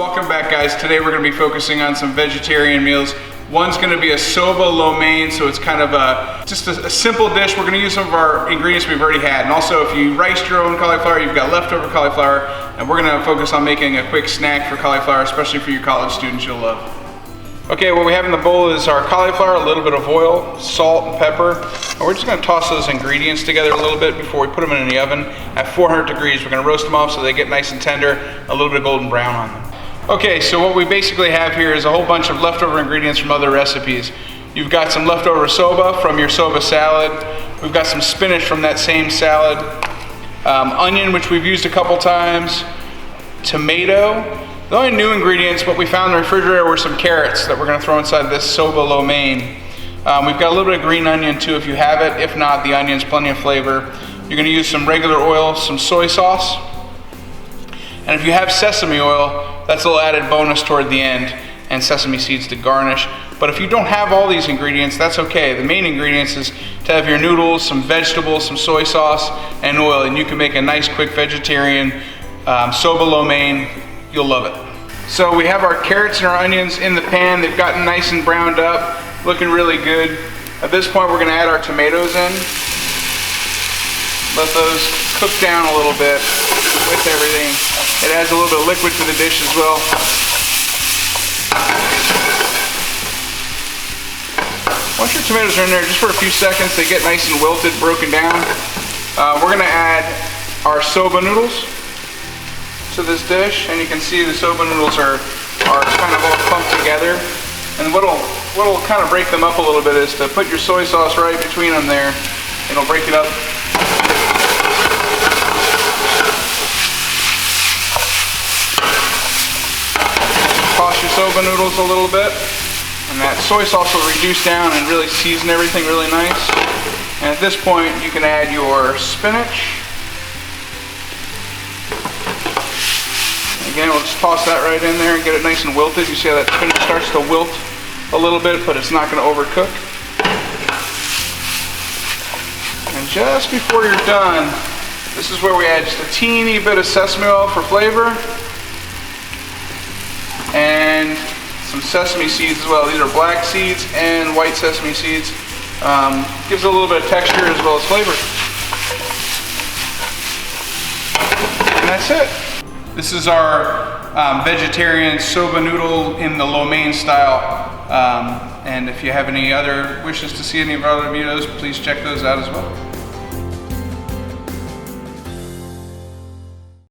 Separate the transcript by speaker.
Speaker 1: Welcome back, guys. Today we're going to be focusing on some vegetarian meals. One's going to be a Soba LoMein, so it's kind of just a simple dish. We're going to use some of our ingredients we've already had. And also, if you riced your own cauliflower, you've got leftover cauliflower, and we're going to focus on making a quick snack for cauliflower, especially for your college students you'll love. Okay, what we have in the bowl is our cauliflower, a little bit of oil, salt, and pepper. And we're just going to toss those ingredients together a little bit before we put them in the oven at 400 degrees. We're going to roast them off so they get nice and tender, a little bit of golden brown on them. Okay, so what we basically have here is a whole bunch of leftover ingredients from other recipes. You've got some leftover soba from your soba salad. We've got some spinach from that same salad. Onion, which we've used a couple times. Tomato. The only new ingredients, what we found in the refrigerator, were some carrots that we're going to throw inside this Soba LoMein. We've got a little bit of green onion too if you have it. If not, the onion's plenty of flavor. You're going to use some regular oil, some soy sauce. And if you have sesame oil, that's a little added bonus toward the end, and sesame seeds to garnish. But if you don't have all these ingredients, that's okay. The main ingredients is to have your noodles, some vegetables, some soy sauce, and oil, and you can make a nice, quick vegetarian Soba LoMein. You'll love it. So we have our carrots and our onions in the pan. They've gotten nice and browned up, looking really good. At this point, we're gonna add our tomatoes in. Let those cook down a little bit with everything. It adds a little bit of liquid to the dish as well. Once your tomatoes are in there, just for a few seconds, they get nice and wilted, broken down. We're gonna add our soba noodles to this dish, and you can see the soba noodles are kind of all clumped together. And what'll kind of break them up a little bit is to put your soy sauce right between them there. It'll break it up. Toss your soba noodles a little bit, and that soy sauce will reduce down and really season everything really nice. And at this point, you can add your spinach. Again, we'll just toss that right in there and get it nice and wilted. You see how that spinach starts to wilt a little bit, but it's not going to overcook. And just before you're done, this is where we add just a teeny bit of sesame oil for flavor. And some sesame seeds as well. These are black seeds and white sesame seeds. Gives it a little bit of texture as well as flavor. And that's it. This is our vegetarian soba noodle in the LoMein style. And if you have any other wishes to see any of our other videos, please check those out as well.